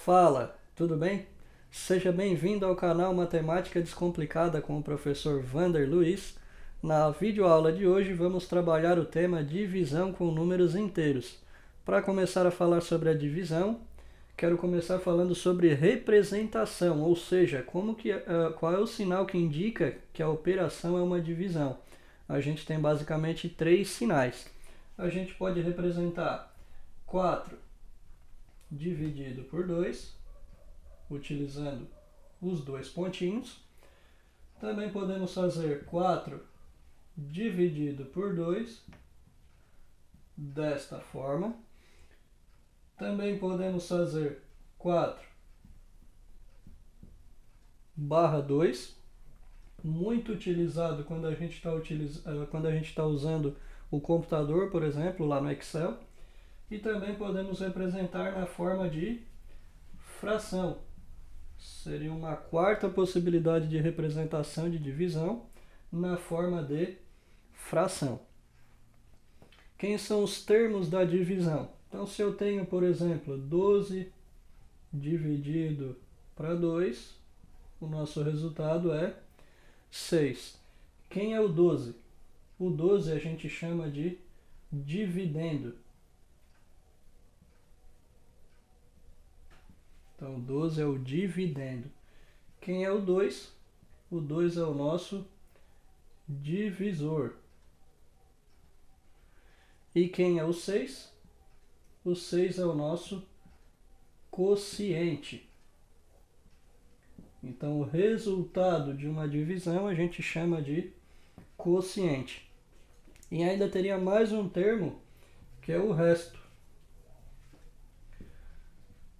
Fala, tudo bem? Seja bem-vindo ao canal Matemática Descomplicada com o professor Vander Luiz. Na videoaula de hoje vamos trabalhar o tema divisão com números inteiros. Para começar a falar sobre a divisão, quero começar falando sobre representação, ou seja, qual é o sinal que indica que a operação é uma divisão. A gente tem basicamente três sinais. A gente pode representar 4 dividido por 2, utilizando os dois pontinhos. Também podemos fazer 4 dividido por 2, desta forma. Também podemos fazer 4 barra 2, muito utilizado quando a gente está usando o computador, por exemplo, lá no Excel. E também podemos representar na forma de fração. Seria uma quarta possibilidade de representação de divisão na forma de fração. Quem são os termos da divisão? Então, se eu tenho, por exemplo, 12 dividido para 2, o nosso resultado é 6. Quem é o 12? O 12 a gente chama de dividendo. Então, 12 é o dividendo. Quem é o 2? O 2 é o nosso divisor. E quem é o 6? O 6 é o nosso quociente. Então, o resultado de uma divisão a gente chama de quociente. E ainda teria mais um termo, que é o resto.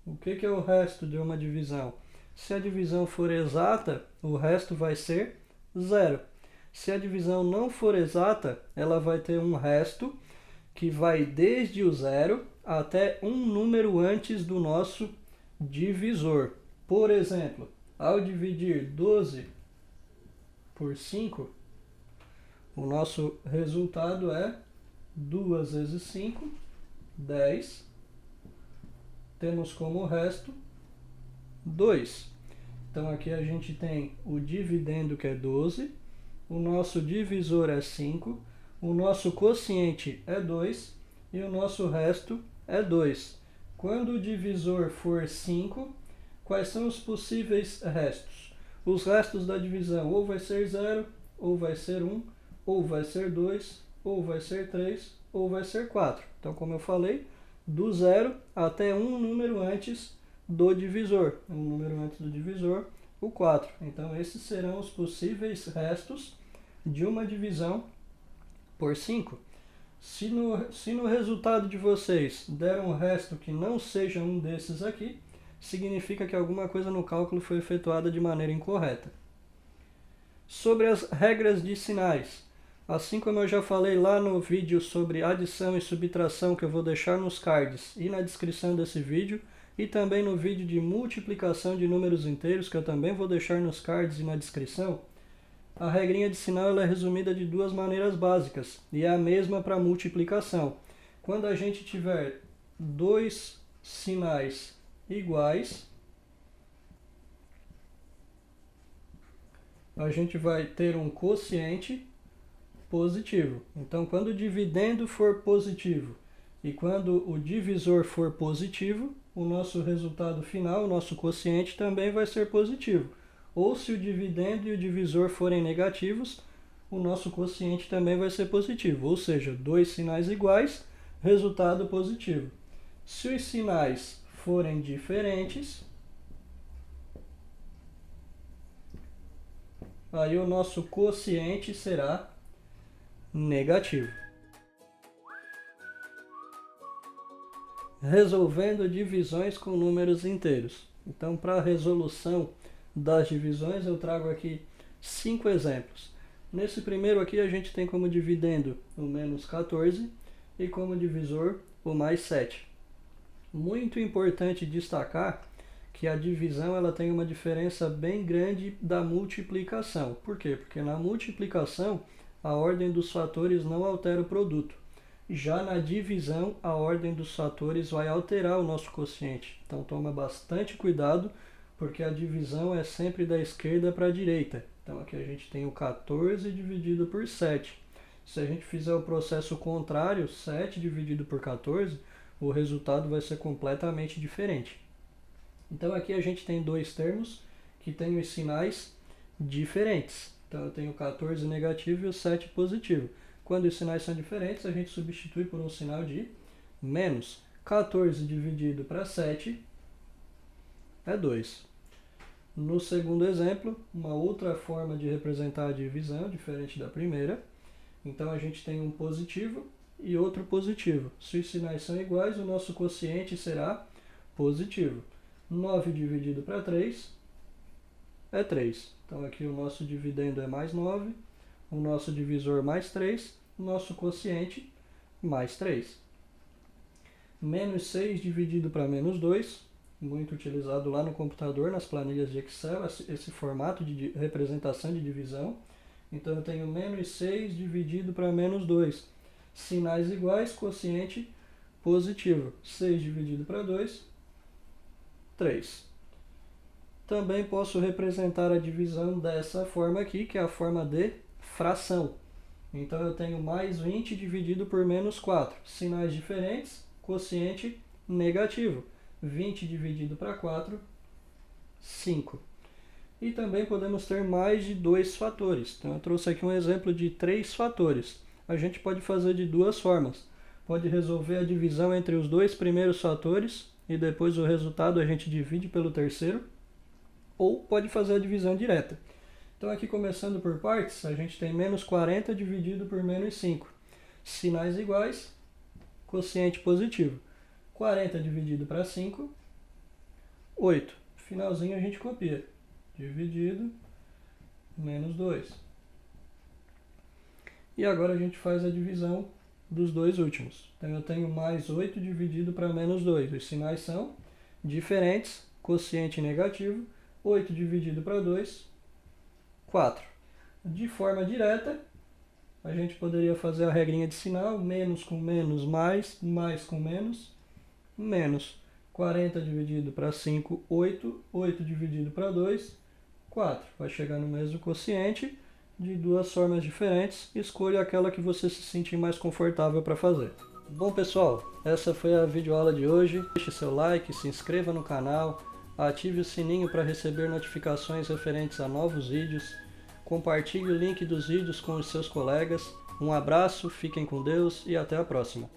O que é o resto de uma divisão? Se a divisão for exata, o resto vai ser zero. Se a divisão não for exata, ela vai ter um resto que vai desde o zero até um número antes do nosso divisor. Por exemplo, ao dividir 12 por 5, o nosso resultado é 2 vezes 5, 10. Temos como resto 2. Então aqui a gente tem o dividendo, que é 12, o nosso divisor é 5, o nosso quociente é 2 e o nosso resto é 2. Quando o divisor for 5, quais são os possíveis restos? Os restos da divisão ou vai ser 0, ou vai ser 1, ou vai ser 2, ou vai ser 3, ou vai ser 4. Então, como eu falei, do 0 até um número antes do divisor. Um número antes do divisor, o 4. Então, esses serão os possíveis restos de uma divisão por 5. Se no resultado de vocês der um resto que não seja um desses aqui, significa que alguma coisa no cálculo foi efetuada de maneira incorreta. Sobre as regras de sinais. Assim como eu já falei lá no vídeo sobre adição e subtração, que eu vou deixar nos cards e na descrição desse vídeo, e também no vídeo de multiplicação de números inteiros, que eu também vou deixar nos cards e na descrição, a regrinha de sinal ela é resumida de duas maneiras básicas, e é a mesma para multiplicação. Quando a gente tiver dois sinais iguais, a gente vai ter um quociente positivo. Então, quando o dividendo for positivo e quando o divisor for positivo, o nosso resultado final, o nosso quociente, também vai ser positivo. Ou se o dividendo e o divisor forem negativos, o nosso quociente também vai ser positivo. Ou seja, dois sinais iguais, resultado positivo. Se os sinais forem diferentes, aí o nosso quociente será negativo. Resolvendo divisões com números inteiros. Então, para a resolução das divisões, eu trago aqui 5 exemplos. Nesse primeiro aqui, a gente tem como dividendo o menos 14 e como divisor o mais 7. Muito importante destacar que a divisão ela tem uma diferença bem grande da multiplicação. Por quê? Porque na multiplicação, a ordem dos fatores não altera o produto. Já na divisão, a ordem dos fatores vai alterar o nosso quociente. Então toma bastante cuidado, porque a divisão é sempre da esquerda para a direita. Então aqui a gente tem o 14 dividido por 7. Se a gente fizer o processo contrário, 7 dividido por 14, o resultado vai ser completamente diferente. Então aqui a gente tem dois termos que têm os sinais diferentes. Então eu tenho o 14 negativo e o 7 positivo. Quando os sinais são diferentes, a gente substitui por um sinal de menos. 14 dividido para 7 é 2. No segundo exemplo, uma outra forma de representar a divisão, diferente da primeira. Então a gente tem um positivo e outro positivo. Se os sinais são iguais, o nosso quociente será positivo. 9 dividido para 3 é 3. Então aqui o nosso dividendo é mais 9, o nosso divisor mais 3, o nosso quociente mais 3. Menos 6 dividido para menos 2, muito utilizado lá no computador, nas planilhas de Excel, esse formato de representação de divisão. Então eu tenho menos 6 dividido para menos 2. Sinais iguais, quociente positivo. 6 dividido para 2, 3. Também posso representar a divisão dessa forma aqui, que é a forma de fração. Então eu tenho mais 20 dividido por menos 4. Sinais diferentes, quociente negativo. 20 dividido para 4, 5. E também podemos ter mais de dois fatores. Então eu trouxe aqui um exemplo de 3 fatores. A gente pode fazer de duas formas. Pode resolver a divisão entre os dois primeiros fatores e depois o resultado a gente divide pelo terceiro. Ou pode fazer a divisão direta. Então aqui começando por partes, a gente tem menos 40 dividido por menos 5. Sinais iguais, quociente positivo. 40 dividido para 5, 8. Finalzinho a gente copia. Dividido, menos 2. E agora a gente faz a divisão dos dois últimos. Então eu tenho mais 8 dividido para menos 2. Os sinais são diferentes, quociente negativo. 8 dividido para 2, 4. De forma direta, a gente poderia fazer a regrinha de sinal, menos com menos, mais com menos, menos. 40 dividido para 5, 8. 8 dividido para 2, 4. Vai chegar no mesmo quociente, de duas formas diferentes. Escolha aquela que você se sentir mais confortável para fazer. Bom pessoal, essa foi a videoaula de hoje. Deixe seu like, se inscreva no canal, ative o sininho para receber notificações referentes a novos vídeos. Compartilhe o link dos vídeos com os seus colegas. Um abraço, fiquem com Deus e até a próxima.